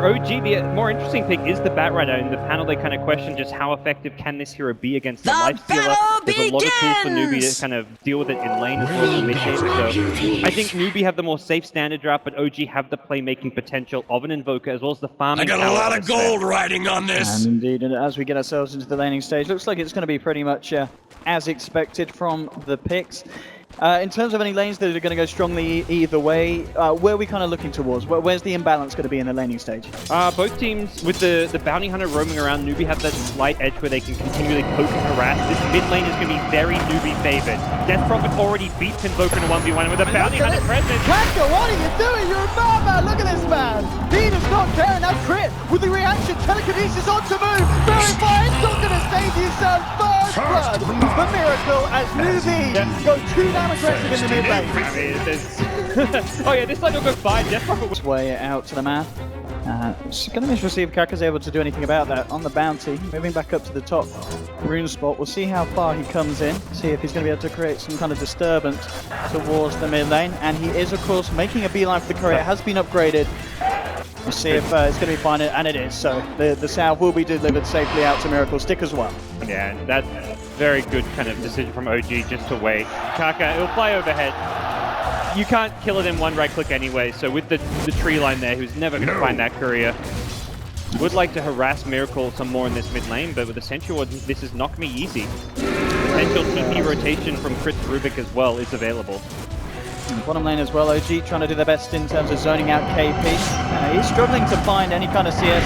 For OG, the more interesting pick is the Batrider. In the panel, they kind of question just how effective can this hero be against the Lifestealer. There's a lot of tools for Newbee to kind of deal with it in lane as well as mid game. So I think Newbee have the more safe standard draft, but OG have the playmaking potential of an Invoker as well as the farming power. I got a lot of gold riding on this. And indeed, and as we get ourselves into the laning stage, looks like it's going to be pretty much as expected from the picks. In terms of any lanes that are going to go strongly either way, where are we kind of looking towards? Where's the imbalance going to be in the laning stage? Both teams, with the Bounty Hunter roaming around, Newbee have that slight edge where they can continually poke and harass. This mid lane is going to be very Newbee favored. Death Prophet already beats Invoker in a 1v1 with a Bounty Hunter present. Kaka, what are you doing? You're a madman! Look at this man! He does not care, and that crit with the reaction, telekinesis onto move! Verify, it's not going to save you, son! First blood! The miracle as Newbee go too damn aggressive in the mid lane. I mean, oh yeah, this side will go fine. Death Prophet will way out to the map. It's going to be interesting to see if Kaka's able to do anything about that on the bounty. Moving back up to the top rune spot. We'll see how far he comes in. See if he's going to be able to create some kind of disturbance towards the mid lane. And he is, of course, making a beeline for the courier. It has been upgraded. We'll see if it's going to be fine, and it is. So the salve will be delivered safely out to Miracle Stick as well. Yeah, that's very good kind of decision from OG just to wait. Kaka, he'll fly overhead. You can't kill it in one right click anyway, so with the tree line there, who's never going to find that courier. Would like to harass Miracle some more in this mid lane, but with Essential, this is not going to be easy. Essential TP rotation from Chris Rubik as well is available. Bottom lane as well, OG trying to do their best in terms of zoning out KP. He's struggling to find any kind of CS.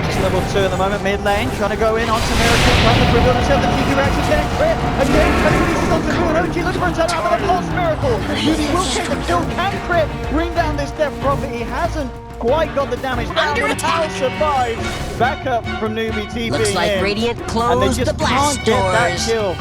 Just level 2 at the moment, mid lane, trying to go in onto Miracle, trying to reveal himself, the TP reaction's getting crit. Again, telekinesis onto Blue, and OG looking for a turnaround, but they've lost Miracle. Newbee will take the kill, can crit, bring down this Death Prophet. He hasn't quite got the damage down, but how survives. Back up from Newbee TP. Looks like Radiant closed the blast get that doors. kill.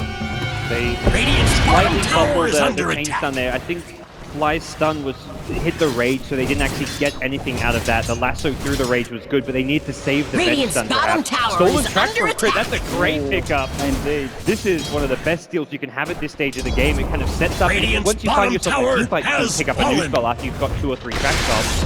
They Radiant's slightly tower bubbled is under the chain attack. stun there. I think Fly's stun hit the rage, so they didn't actually get anything out of that. The lasso through the rage was good, but they need to save the veg stun. Bottom tower Stolen is track under from Crit, attack. that's a great pickup. Indeed. This is one of the best deals you can have at this stage of the game. It kind of sets up, Radiant's once you find bottom yourself tower a team fight, you can has pick up a new fallen. spell after you've got 2 or 3 track spells.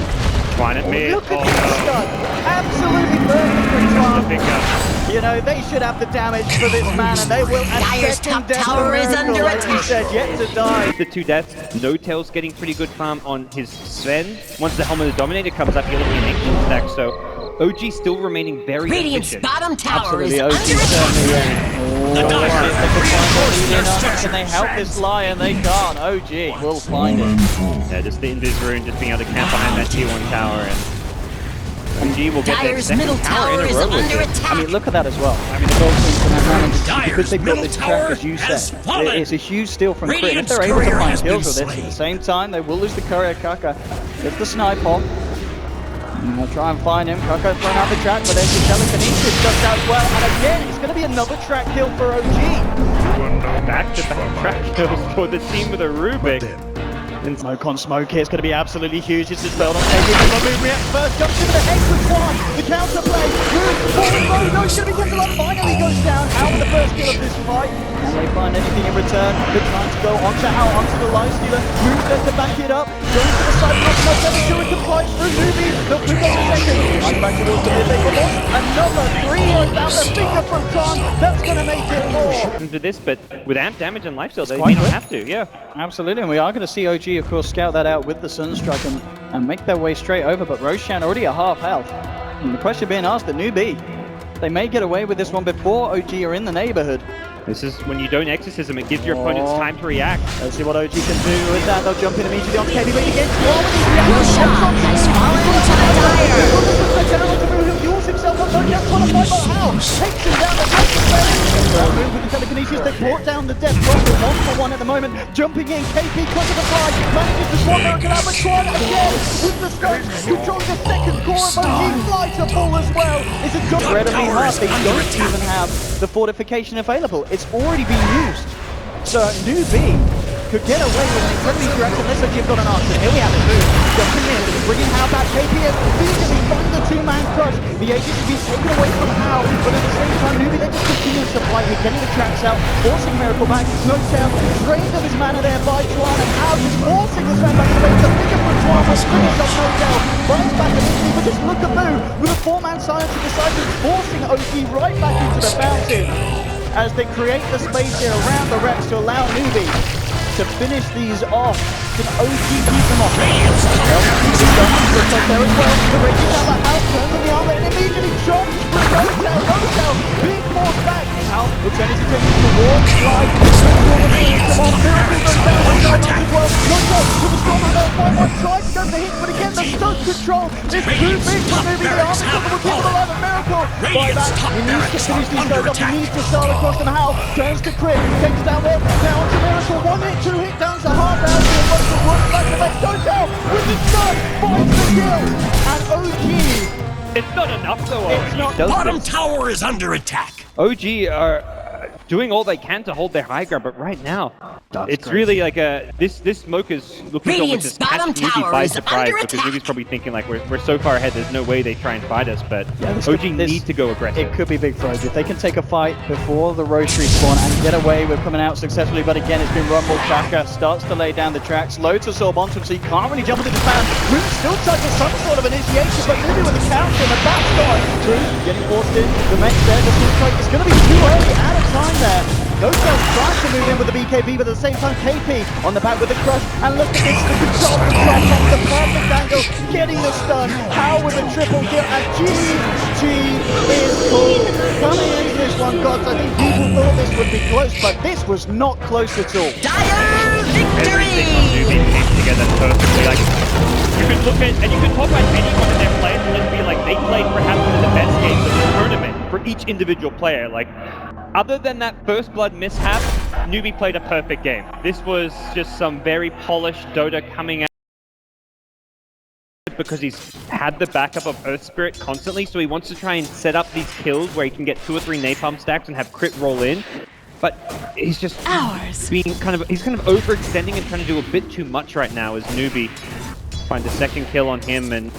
One at mid. Look at Oh this no. stun. Absolutely perfect for The Tron. pickup. You know, they should have the damage for this man, and they will. And Dire's second top death tower is Miracle, under like he attack. said, yet to die. The 2 deaths, No Tail's getting pretty good farm on his Sven. Once the Helmet of the Dominator comes up, you're looking at an ancient stack, so OG still remaining very Radiant's efficient. bottom tower Absolutely, is OG under attack. certainly. The Dire Can they help this Lion? They can't. OG will find it. Yeah, just the Invis rune, just being able to camp behind that T1 tower, and OG will get their Dire's second middle tower tower in a is row with under it. attack. I mean, look at that as well. I mean, the gold team can have Dire's because they've got middle this track, tower as you has said. fallen. It's a huge steal from Crit. If Radiant's they're able to courier find has kills been with this, at the slain. same time, they will lose the courier. Kaka gets the snipe on. And they'll try and find him. Kaka thrown out the track, but there's the telekinesis just as well. And again, it's going to be another track kill for OG. Back-to-back track kills for the team with a Rubik. Smoke on smoke here, it's going to be absolutely huge. It's dispelled on KP. Move react first, jumps into the hex with one. The counterplay, moves forward, no, should be kept alive. Finally goes down. Out with the first kill of this fight. Can they find anything in return? They're trying to go onto the Lifestealer. Moves there to back it up. Going to the side, not enough damage to it. Complies through Newbee. They'll pick up the second. Right back towards the mid lane. Another 3 down the finger from Tron. That's going to make it 4. Into this, but with amp damage and lifesteal, they quite may not good. have to, yeah. Absolutely, and we are going to see OG, of course, scout that out with the Sunstrike and make their way straight over, but Roshan already at half health. And the question being asked at Newbee, they may get away with this one before OG are in the neighborhood. This is when you don't Exorcism, it gives your opponents time to react. Let's see what OG can do with that. They'll jump in immediately on KP, but he gets one with his Roshan has fallen to the Dire. He'll use himself up, no Death trying to fight, but how? Takes him down the Death move with the telekinesis, they brought down the Death Prophet, 1-for-1 at the moment. Jumping in, KP cut to the fly, manages to swap Miracle out, but Tron again with the scope, controls the second core of OG, fly to full as well. It's incredibly hard, they don't even have the fortification available. It's already been used. So Newbee could get away with an incredibly direct unless you've got an answer. Here we have it, Boom. Jumping in, bringing Hao back. KPS immediately finds the two-man crush. The agent is being taken away from Hao, but at the same time, Newbee they just continue to supply. We're getting the traps out, forcing Miracle back. No tail, drained of his mana there by Twan, and Hao just forcing this man back to base. The bigger for Twan will finish up No Tail. Bites back initially, but just look at Boo with a four-man silence and decides forcing OG right back into the fountain as they create the space here around the Rex to allow Newbee to finish these off. Can OG keep them off? Well, looks like there as well. The Raging down the house, turns on the armor and immediately jumps for No-Tail, being forced back. Now, looks like he's taking towards slide. Come on, Miracle goes down with no as well. No-Tail with a strong amount of 5-1 tries to go for hit, but again, the stunt control is too big for Newbee. The armor will keep him alive, a Miracle. By that, he needs to finish these guys off. He needs to start across them. How turns to Crit, takes down one, now onto Miracle. 1 hit, 2 hit downs the half down to the back to back. No-Tail with the stun, finds the kill, and OG. It's not enough though. It's not. Bottom tower is under attack. OG are doing all they can to hold their high ground, but right now, it's really like this smoke is looking to almost just catch Newbee by surprise, because Newbee's probably thinking like we're so far ahead, there's no way they try and fight us, but OG need to go aggressive. It could be big for OG. If they can take a fight before the Rosary spawn and get away with coming out successfully, but again, it's been rumbled. Chaka starts to lay down the tracks, loads of Sorb onto him, so he can't really jump into the fan. Root still touches some sort of initiation, but Newbee with the counter and the backstart. Root getting forced in, the mech there, just looks like it's going to be too early, out of time there. No-Tail tries to move in with the BKB, but at the same time, KP on the back with the crush, and look at this, the control from the perfect angle, getting the stun. How with a triple kill, and GG is cool. Coming into this one, gods, I think people thought this would be close, but this was not close at all. Dire Everything on victory! Newbee came together perfectly. Like, you could look at, and you could talk about any one of their players and just be like, they played perhaps one of the best games of the tournament for each individual player. Like, other than that first blood mishap, Newbee played a perfect game. This was just some very polished Dota coming out because he's had the backup of Earth Spirit constantly, so he wants to try and set up these kills where he can get 2 or 3 napalm stacks and have crit roll in. But he's just being he's kind of overextending and trying to do a bit too much right now as Newbee finds a second kill on him, and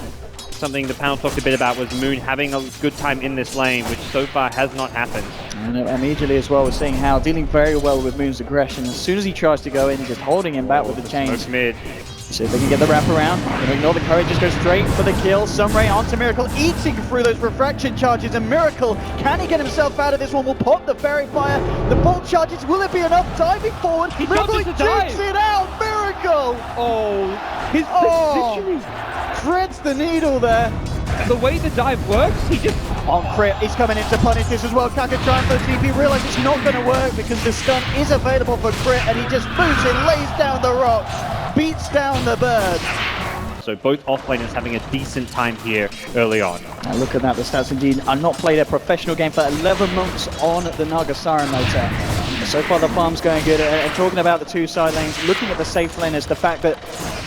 something the panel talked a bit about was Moon having a good time in this lane, which so far has not happened. And immediately as well, we're seeing Hao dealing very well with Moon's aggression. As soon as he tries to go in, just holding him back with the chains. Smoke mid. See if they can get the wrap around. Gonna ignore the courage, just go straight for the kill. Sunray onto Miracle, eating through those refraction charges, and Miracle, can he get himself out of this one? Will pop the fairy fire. The bolt charges, will it be enough? Diving forward, Miracle takes it out. Miracle! Oh, his positioning. Threads the needle there. The way the dive works, he just... On Crit, he's coming in to punish this as well. Kaka trying for the TP, realizes it's not going to work because the stun is available for Crit, and he just moves in, lays down the rock, beats down the bird. So both offlaners having a decent time here early on. Now look at that, the stats indeed are not played a professional game for 11 months on the Nagasara motor. So far the farm's going good, and talking about the 2 side lanes, looking at the safe laners, the fact that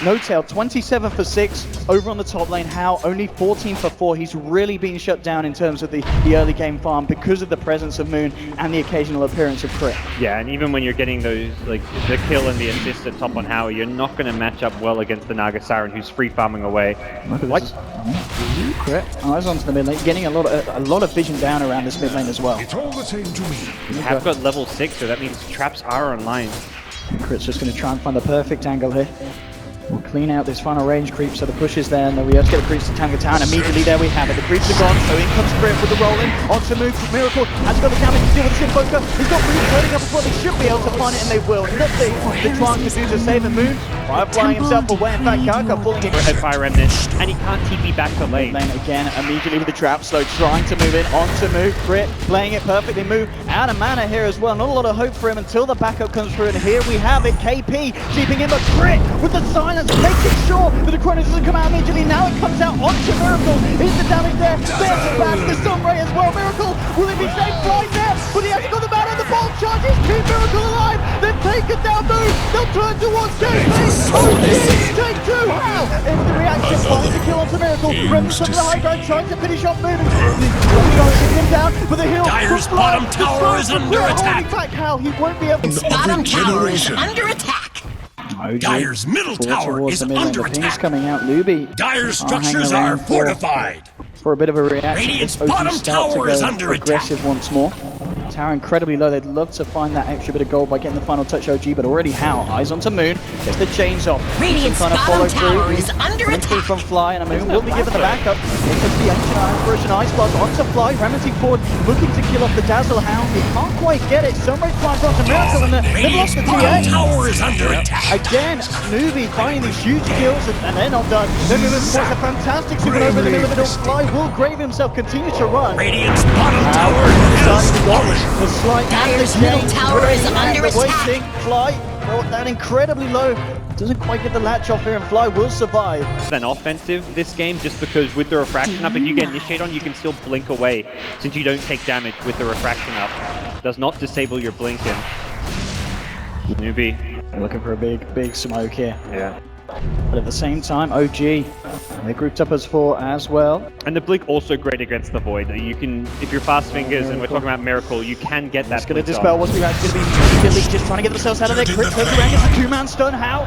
No-Tail 27 for 6 over on the top lane, Hao only 14 for 4. He's really been shut down in terms of the early game farm because of the presence of Moon and the occasional appearance of Crit. Yeah, and even when you're getting those, like the kill and the assist at top on Hao, you're not going to match up well against the Nagasaran, who's free farming away. What? Crit, eyes onto the mid lane, getting a lot of vision down around this mid lane as well. It's all the same to me. We have got level 6, so that means traps are online. Crit's just going to try and find the perfect angle here. We'll clean out this final range creep, so the push is there, and then we have to get the creeps to Tanga Town. Immediately there we have it. The creeps are gone, so in comes Crit with the rolling. Onto move from Miracle. Has got the damage to deal with the Invoker. He's got Moon turning up as well. They should be able to find it, and they will. Nothing the Twan can do to save the Moon. Flying himself away. In fact, Kaka pulling it. Fire Remnant, and he can't TP back to lane. Lane again, immediately with the trap. Slow trying to move in. Onto move. Crit playing it perfectly. Move out of mana here as well. Not a lot of hope for him until the backup comes through, and here we have it. KP keeping him, but Crit with the silence, making sure that the Chronos doesn't come out immediately. Now it comes out onto Miracle. Is the damage there? There's the back, the Sunray as well. Miracle, will it be safe right there? But he hasn't got the mana. The ball charges, keep Miracle alive. Then take it down, Move. They'll turn towards KP. Take 2. Wow! Into the reaction, finds the kill onto Miracle. Remnants up the high ground, trying to finish off Moon. Him down, but the hill. Dire's bottom tower is under attack. Back how he won't be able to. Bottom tower is under attack. OG Dire's middle tower towards is the middle, and under the ping's attack. coming out. Newbee Dire's hanging structures around are fortified. for a bit of a reaction. Radiant's OG bottom start to tower is go under aggressive attack. once more. Tower incredibly low. They'd love to find that extra bit of gold by getting the final touch OG, but already How eyes onto Moon, gets the chains off. Radiant's Some kind of bottom follow tower through. is under Coming through attack. from Fly, and a Moon will be given the backup. It comes the ancient Iron Fruition Ice Blast onto Fly, remitting forward, looking to kill off the Dazzle Hound. He can't quite get it. Sunray flies onto Miracle, and they've lost Radiant's the bottom TA. tower is under attack. Again, Newbee finding these huge kills, and they're not done. They're moving towards a fantastic supernova in the middle of it all. Fly will grave himself, continue to run. Radiant's bottom tower Deciding to is go. falling. The slight and the Dire's middle chains tower is ready, under and the attack. waiting. Fly brought that incredibly low. Doesn't quite get the latch off here, and Fly will survive. Than offensive this game, just because with the refraction up, if you get initiate on, you can still blink away since you don't take damage with the refraction up. Does not disable your blinking. Newbee. They're looking for a big smoke here. Yeah. But at the same time, OG, they're grouped up as 4 as well. And the blink also great against the void. You can, if you're fast fingers and we're talking about Miracle, you can get that. It's going to blink dispel on. what's going to be immediately just trying to get themselves out of there. Crit goes around, gets a 2-man stun. How?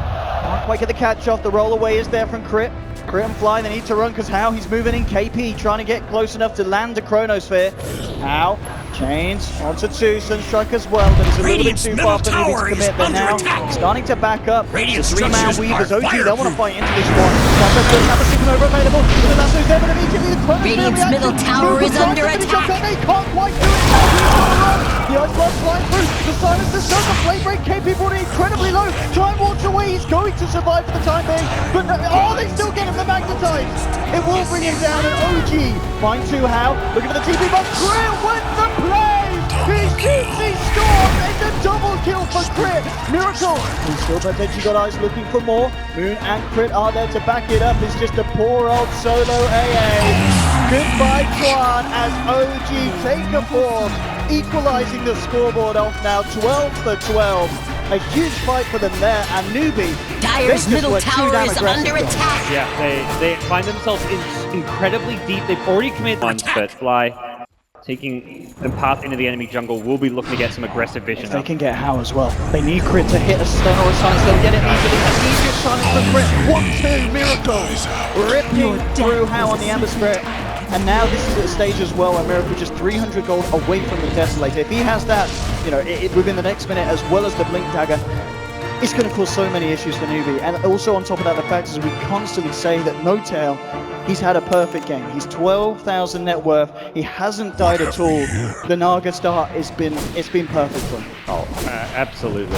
Can't quite get the catch off. The roll away is there from Crit. Crit and Fly, they need to run because How? He's moving in KP, trying to get close enough to land the Chronosphere. How? Chains onto 2, Sunstrike as well, but it's a little bit too far for Newbee to commit. They're now starting to back up. Radiant's It's a 3-man structures Weavers. are OG, they'll want to fireproof. fight into this one. Trappers doesn't have a supernova available. The lasso's there, but immediately the Chronosphere Radiant's reaction. middle tower Miracle is tries under to finish off attack. that. They can't quite do it. Now he's on the run. The Ice Blast flying through. The silence, the sun, the flame break. KP brought it incredibly low. Time walks away. He's going to survive for the time being. But no, oh, they still get him the magnetize. It will bring him down, and OG finds 2 How. Looking for the TP box. Crit with the play. He shoots, he scores. It's a double kill for Crit. Miracle. He's still potentially got eyes looking for more. Moon and Crit are there to back it up. It's just a poor old solo AA. Goodbye, Twan, as OG take a pause, equalizing the scoreboard off now, 12 for 12. A huge fight for them there, and Newbee. Dire's they just middle were too tower damn is aggressive under there. attack. Yeah, they find themselves incredibly deep. They've already committed once, but Fly taking them path into the enemy jungle will be looking to get some aggressive vision If they up. can get How as well. They need Crit to hit a stun or a silence. They'll get it easily. Immediate silence from Crit. 1-2, Miracle. Ripping through How on the Amber Spirit. And now this is at a stage as well where Miracle just 300 gold away from the Desolator. If he has that, you know, within the next minute, as well as the Blink Dagger, it's going to cause so many issues for Newbee. And also on top of that, the fact is we constantly say that No Tail, he's had a perfect game. He's 12,000 net worth. He hasn't died at all. The Naga start it's been perfect for him. Oh, absolutely.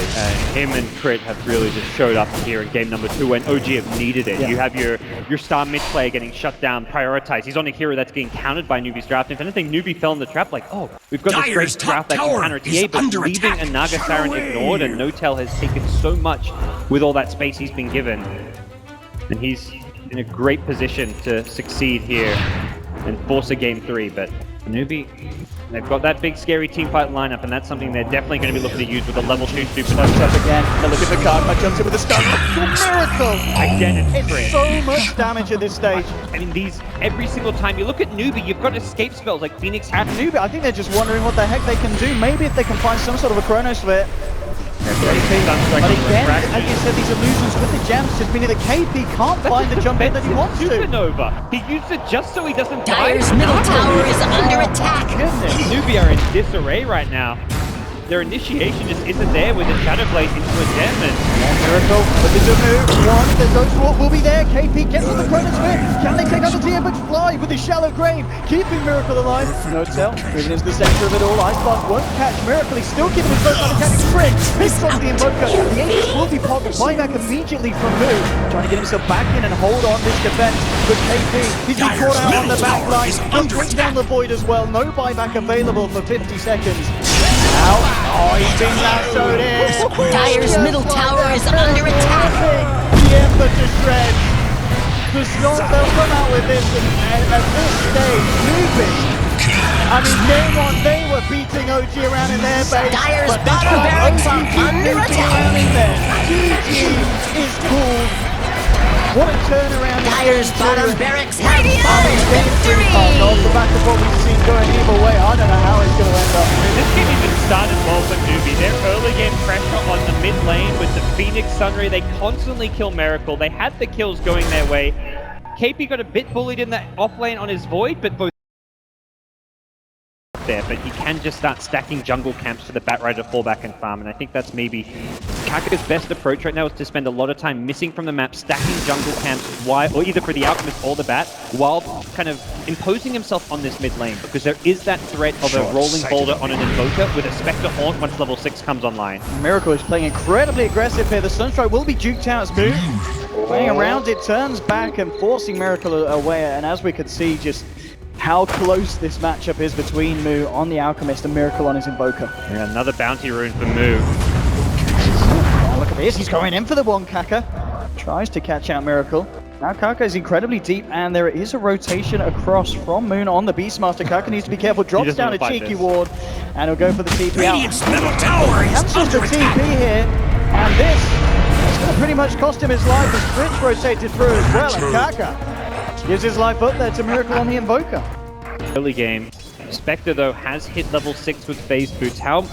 Him and Crit have really just showed up here in game number 2 when OG have needed it. Yeah. You have your star mid player getting shut down, prioritized. He's on a hero that's getting countered by Newbee's draft. If anything, Newbee fell in the trap like, oh, we've got this Dire's great draft that top can tower counter is TA, but under leaving attack. a Naga Siren ignored, and No Tail has taken so much with all that space he's been given. And he's in a great position to succeed here and force a game 3, but Newbee, they've got that big scary teamfight lineup, and that's something they're definitely going to be looking to use with a level 2 super. Jumps up again. They're looking for Karma. Jumps in with a stun. Miracle! Again, it's It's Crit. so much damage at this stage. I mean, every single time you look at Newbee, you've got escape spells like Phoenix. And Newbee, I think they're just wondering what the heck they can do. Maybe if they can find some sort of a Chronosphere. But again, as you said, these illusions with the gems just meaning that KP can't find the jump in that he wants to. Supernova. He used it just so he doesn't die. Dire's middle tower is under attack. Goodness. Newbee are in disarray right now. Their initiation just isn't there with the Shadow Blade into a gem, and Miracle, looking to move. One, the Ghost Walk will be there. KP gets on the Chronosphere. Can they take out the TM but Fly with his shallow grave, keeping Miracle alive? No Tail, moving into the center of it all. Ice Blast won't catch Miracle. He's still keeping his first mechanic. Crit picks off the Invoker. The Aegis will be popped. Buyback immediately from Moo, trying to get himself back in and hold on this defense. But KP, he's been caught out on the back line. He'll bring down the Void as well. No buyback available for 50 seconds. Now, oh, he's been lassoed in. Dire's middle tower is under attack. The Ember to shreds. The Storm, they'll come out with this, and at this stage, Newbee. I mean, game 1, they were beating OG around in their base. Dire's but this bottom time, barracks OG are keep under moving attack. around in there. GG is cool. What a turnaround. Dire's bottom barracks have Game fallen three, victory. off the back of what we've seen going either way. I don't know how it's going to end up. This game even started well for Newbee. Their early game pressure on the mid lane with the Phoenix Sunray, they constantly kill Miracle. They had the kills going their way. KP got a bit bullied in the off lane on his Void, but both there, but he can just start stacking jungle camps for the Batrider to fall back and farm, and I think that's maybe Kaka's best approach right now is to spend a lot of time missing from the map, stacking jungle camps, or either for the Alchemist or the Bat, while kind of imposing himself on this mid lane, because there is that threat of a rolling boulder on an Invoker with a Spectre Haunt once level 6 comes online. Miracle is playing incredibly aggressive here. The Sunstrike will be duked out as Move. Playing around it, turns back and forcing Miracle away, and as we could see, just how close this matchup is between Mu on the Alchemist and Miracle on his Invoker. Yeah, another bounty rune for Mu. Oh, look at this, he's going in for the one, Kaka. Tries to catch out Miracle. Now Kaka is incredibly deep, and there is a rotation across from Moon on the Beastmaster. Kaka needs to be careful, drops down a cheeky ward, and he'll go for the TP out. Radiant's middle tower is Cancels the under TP attack. here, and this is going to pretty much cost him his life as Fritz rotated through as well, and Kaka gives his life up there to Miracle on the Invoker. Early game. Spectre, though, has hit level 6 with phase boots. How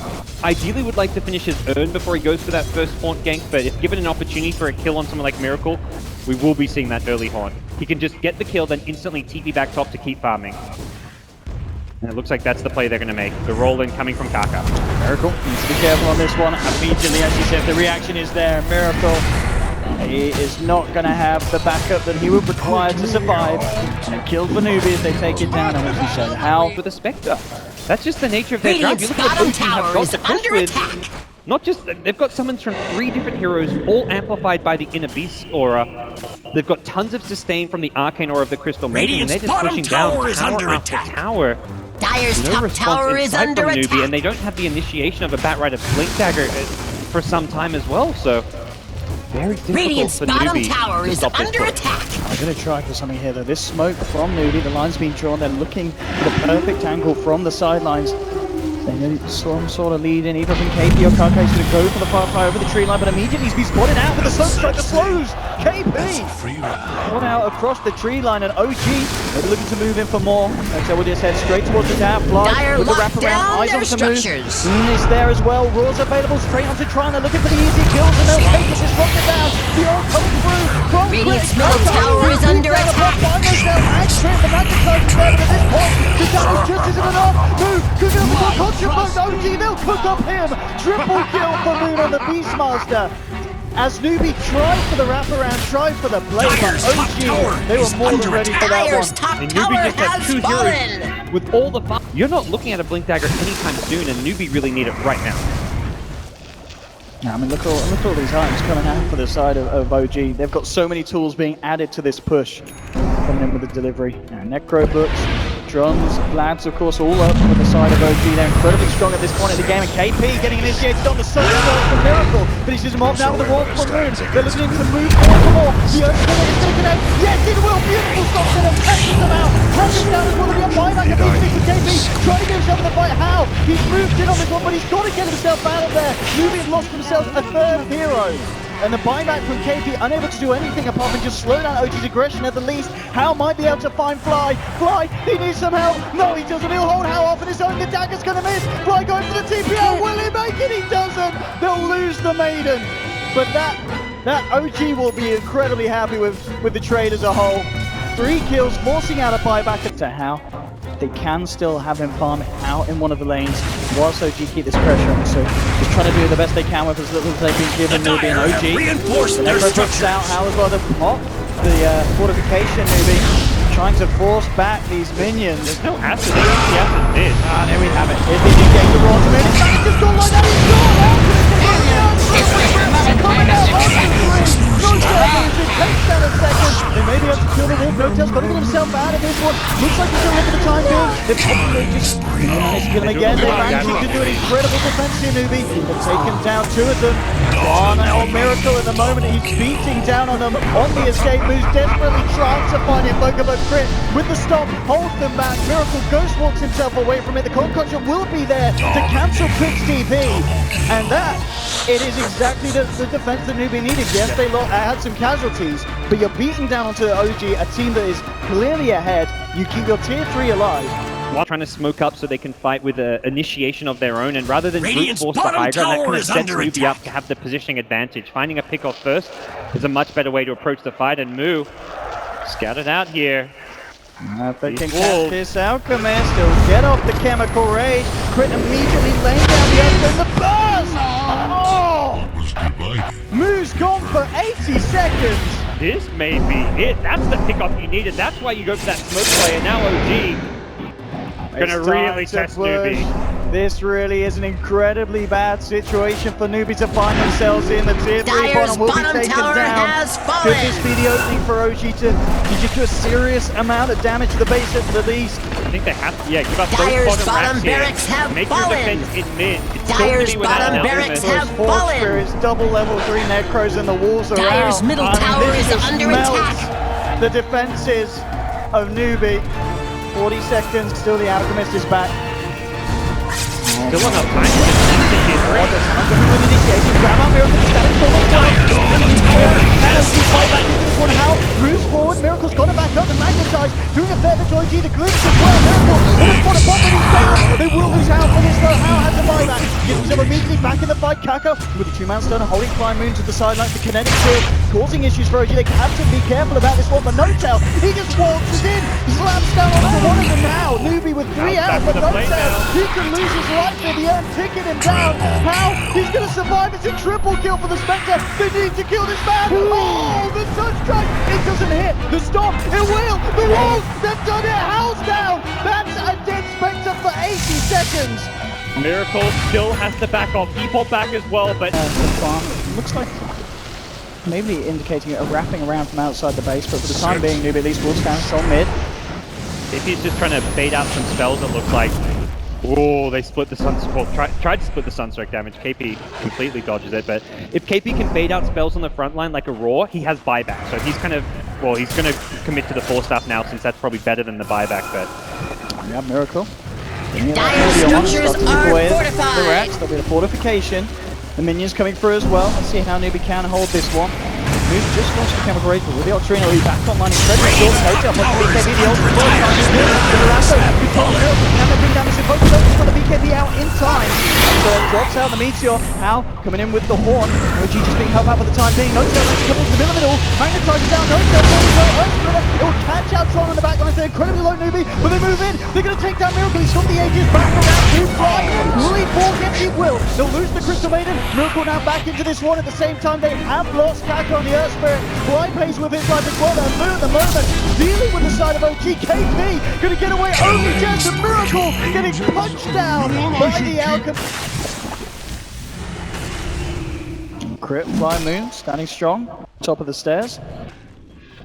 ideally would like to finish his urn before he goes for that first haunt gank, but if given an opportunity for a kill on someone like Miracle, we will be seeing that early haunt. He can just get the kill, then instantly TP back top to keep farming. And it looks like that's the play they're going to make. The roll-in coming from Kaka. Miracle needs to be careful on this one. Immediately, as you said, the reaction is there. Miracle, he is not going to have the backup that he would require to survive. And killed for Newbee as they take it down. And as you said, how with a Spectre. That's just the nature of their job. You Radiant's look at bottom what OG have tower got is to push under with. attack. Not just, they've got summons from 3 different heroes, all amplified by the Inner Beast aura. They've got tons of sustain from the Arcane Aura of the Crystal Maiden, and they're just Radiant's pushing bottom down tower is tower under after attack. tower. Dyer's No top response tower is inside under from Newbee, attack. and they don't have the initiation of a Batrider Blink Dagger for some time as well, so very difficult Radiant's for bottom Newbee tower to is stop this under push. attack. I'm going to try for something here, though. This smoke from Newbee, the line's being drawn. They're looking for the perfect angle from the sidelines. They need some sort of lead in, either from KP or Kaka. He's going to go for the fire over the tree line, but immediately he's been spotted out with the Sunstrike that slows KP. Spot out across the tree line, and OG maybe looking to move in for more. And so we'll just head straight towards the tower. Fly Dire with the locked wraparound, down eyes their on some move. structures. Is there as well. Roar's available straight onto Tron. They're looking for the easy kills, and they'll take it. Just rock it down. The old coming through from Radiant's Chris. middle tower is under attack. Finals now, and Trent, the magic close is there, but at this point, the damage just isn't enough. Move, cooking up the contra OG, they'll cook up him. Triple kill for Moon on the Beastmaster. As Newbee tried for the wraparound, tried for the play, but Dyer's top tower OG, they were is more than under ready for that Dyer's one. top And tower Newbee just had has 2 fallen. heroes with all the fun. You're not looking at a Blink Dagger anytime soon, and Newbee really need it right now. Yeah, I mean, look at all these items coming out for the side of OG. They've got so many tools being added to this push. Coming in with the delivery. Necro books, drums, lads, of course, all up with the side of OG. They're incredibly strong at this point in the game. And KP getting initiated on the side for Miracle. Finishes him off now with the wall from Moon. They're looking to move more and more. The Earth Killer is going to connect. Yes, it will. Beautiful stop to them. Catches them out. Catches down as well. They'll buy back immediately for KP. Trying to get himself in the fight. How? He's moved in on this one, but he's got to get himself out of there. Newbee lost himself a 3rd hero. And the buyback from KP, unable to do anything apart from just slow down OG's aggression at the least. How might be able to find Fly. Fly, he needs some help. No, he doesn't. He'll hold How off on his own. The dagger's going to miss. Fly going for the TPO. Will he make it? He doesn't. They'll lose the Maiden. But that OG will be incredibly happy with the trade as a whole. 3 kills, forcing out a buyback to How. They can still have him farm out in one of the lanes whilst OG keep this pressure on. So just trying to do the best they can with as little as they've been given. Newbee and OG. Reinforced The their Necro puts out How as well. The pop, the fortification. Newbee trying to force back these minions. There's no acid. They don't see acid did. There we have it. Here's the engage the raw to mid. It's just gone like that. He's they may be able to kill the Wolf Protest, got to get himself out of this one. Looks like he's going to look at the time being. They're probably just managed to kill him again. They're managing to do an incredible defense here, Newbee. They've taken down 2 of them. Oh, Miracle at the moment. He's beating down on them on the escape moves, desperately trying to find Invoker, but Crit with the stop holds them back. Miracle ghost walks himself away from it. The Cold Conjure will be there to cancel Crit's TP. And that, it is exactly the defense that Newbee needed. Yes, they had some casualties, but you're beating down onto OG, a team that is clearly ahead. You keep your tier 3 alive, while trying to smoke up so they can fight with an initiation of their own, and rather than brute Radiant's force the bottom high ground, that tower kind of is sets under Newbee attack. up to have the positioning advantage. Finding a pick off first is a much better way to approach the fight, and Moo scouted out here. If they can These catch wolves. this Alchemist, he'll get off the chemical rage. Crit immediately laying down the earth and the burst! Oh! Moo's gone for 80 seconds! This may be it. That's the pickoff you needed. That's why you go for that smoke play, and now OG gonna It's really time test to push. Newbee. This really is an incredibly bad situation for Newbee to find themselves in. The tier 3 Dyer's bottom will be bottom taken tower down. has Could this fallen. be the opening for OG to just do a serious amount of damage to the base at the least? I think they have to, give up Dyer's those bottom bottom racks here. barracks have Make fallen. your defense in mid. It's still Dyer's gonna be without bottom an barracks element. have Force fallen. Spirits, double level 3 Necros, and the walls are Dyer's out. middle And tower this is just under melts attack. The defenses of Newbee. 40 seconds, still the Alchemist is back. Still enough time to get Grab out Miracle, static storm on fight back into this one. How moves forward, Miracle's got it back up and magnetized, doing a fair bit to OG, the glimpse as well. Miracle, almost got a bomb, but he's down. They will lose How for this though. How has a buyback, gets himself immediately back in the fight. Kaka with a 2-man stun, holding Flying Moon to the sidelines. The kinetic shield causing issues for OG. They have to be careful about this one, but No-Tail, he just waltzes in, slams down onto one of them now. Newbee with 3 out, but No-Tail, he can lose his life in the end, ticking him down. How? He's going to survive. It's a triple kill for the Spectre. They need to kill this man. Oh, the Sunstrike. It doesn't hit. The stop. It will. The walls. They've done it. How's down. That's a dead Spectre for 80 seconds. Miracle still has to back off. He pulled back as well, but Looks like maybe indicating a wrapping around from outside the base, but for the time being, Newbee at least will stand on mid. if he's just trying to bait out some spells, it looks like. Oh, they split the tried to split the Sunstrike damage. KP completely dodges it, but if KP can bait out spells on the front line like a Roar, he has buyback. So he's kind of, well, he's going to commit to the 4-staff now, since that's probably better than the buyback, but Yeah, Miracle. Dire structures are fortified. The racks, there'll be a fortification. The minions coming through as well. Let's see how Newbee can hold this one. Moose just launched the chemical rage, but with the Octarine will be back online. Incredibly short. No-Tail plus the BKB, the ultimate ball time is good. The Lasso, control the Miracle, can they bring down this Invoker? Focus on the BKB out in time. So it drops out the Meteor. How? Coming in with the Horn. OG just being helped out for the time being. No-Tail coming into the middle of it all. Magnetizes down. No-Tail falling low. It will catch out Tron on the back line. They're incredibly low, Newbee, but they move in. They're going to take down Miracle. He's got the Aegis back around to fly. Will he fall? Yes, he will. They'll lose the Crystal Maiden. Miracle now back into this one. At the same time, they have lost Kaka on the Earth Spirit. Fly pays with his life as well. They're Moo at the moment, dealing with the side of OG. KP going to get away. Only just a Miracle getting punched down by the Alchemist. Crit, Fly Moon, standing strong, top of the stairs.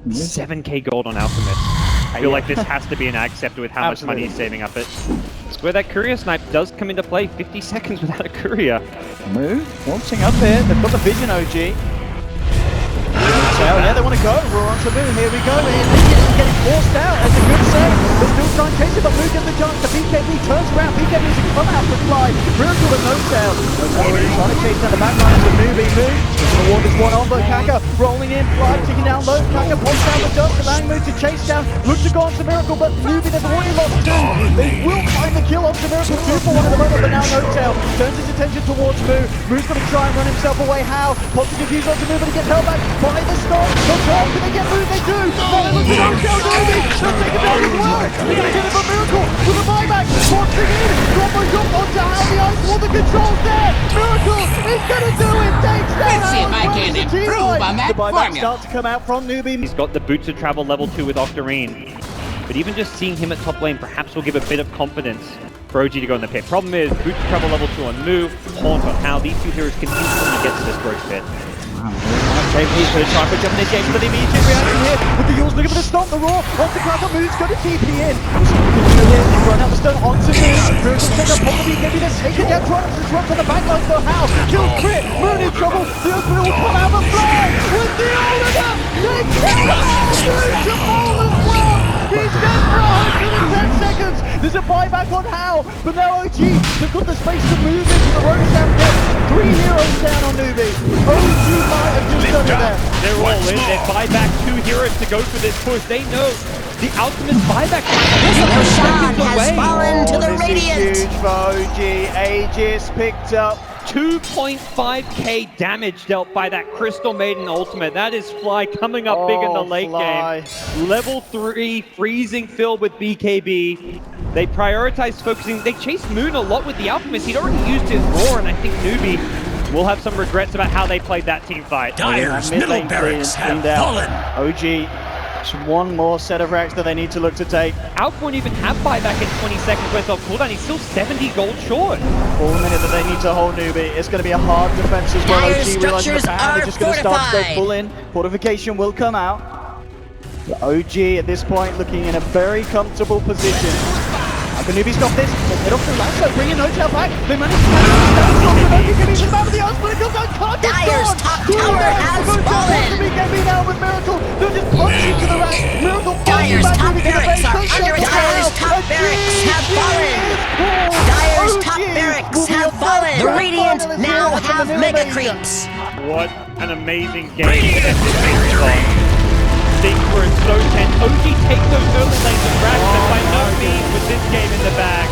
7k gold on Alchemist. I feel like this has to be an Ag Scepter with how much money he's saving up it. Where that Courier Snipe does come into play. 50 seconds without a Courier. Moo, waltzing up here. They've got the vision, OG. So, yeah, they want to go. Roar onto Moo. Here we go. He's getting forced out. That's a good save. They're still trying to chase it, but Moo gets the chance. The BKB turns around. BKB is a come out for Fly. Miracle with No-Tail. No-Tail really trying to chase down the back lines of Newbee. Moo is going to ward this one on, but Kaka rolling in. Fly ticking down low. Kaka pops down the dust, allowing Moo to chase down. Looks to go on to Miracle, but Newbee, they've already lost 2. They will find the kill onto Miracle. 2 for 1 at the moment, but now No-Tail turns his attention towards Moo. Moo's going to try and run himself away. How? Pops the confuse onto Moo, but he gets held back by the storm. The storm, can they get moved? They do! Now they look to No-Tail, Newbee! They'll take him down as well! They're going to get him for Miracle with a buyback! Launching in! Combo jump onto How the ice wall, the control's there! Miracle is going to do it! Takes down Let's see if How I as well can as the team improve fight. on that The buyback formula. starts to come out from Newbee. He's got the boots of travel level 2 with Octarine. But even just seeing him at top lane perhaps will give a bit of confidence for OG to go in the pit. Problem is, boots of travel level 2 on Moo, Haunt on How. These two heroes continually get to this growth pit. He's going to try for jump initiation, but the immediate reaction here with the Yules looking for the stomp, the Roar onto Kaka. Moo's going to TP in. Run out the stone onto Moo. Miracle's take up on the BKB, then take it down. Trumps on the back line for How. Kill Crit. Moon in trouble. The opener will come out of Fly with the Older. They kill Beautiful as well. He's dead for 110 seconds. There's a buyback on How, but now OG, they've got the space to move into the Rotosan pit. 3 heroes down on Newbee. OG might have just done it there. They're all in. They buy back 2 heroes to go. go for this push. They know the Alchemist buyback Roshan has fallen to the This is Radiant. huge for OG. Aegis picked up. 2.5k damage dealt by that Crystal Maiden ultimate. That is Fly coming up big in the late Fly. game. Level 3 freezing filled with BKB. They prioritized focusing. They chased Moon a lot with the Alchemist. He'd already used his Roar, and I think Newbee will have some regrets about how they played that team fight. Dyer's Mid middle lane barracks have cleaned out. fallen. OG, just one more set of racks that they need to look to take. Alpha won't even have buyback in 20 seconds worth of cooldown. He's still 70 gold short. For the minute that they need to hold Newbee, it's going to be a hard defense as well. Dire OG realizing structures that they're are just going to start to go fortified. full in. Fortification will come out. The OG at this point looking in a very comfortable position. How can Newbee stop this? They get off the lasso, bringing Hotel back. They manage to manage to stand strong, but OG can even out of the arms, but it comes out, can't get Dire's gone. top Good tower there. has Hotel fallen. wants to be getting out with Miracle. They'll just punch into the rack. Miracle punching Dire's back top into the barracks base. are Don't under shut attack. down. Dire's top A barracks have GG fallen. for Dire's OG. top barracks Will be have a fallen. The grand Radiant finalist now here at the have Manila Mega Major. Creeps. What an amazing game. Things were so tense. OG take those early lanes of racks, and by no means was this game in the bag.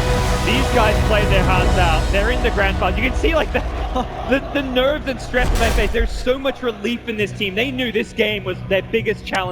These guys played their hearts out. They're in the grand final. You can see like the nerves and stress on their face. There's so much relief in this team. They knew this game was their biggest challenge.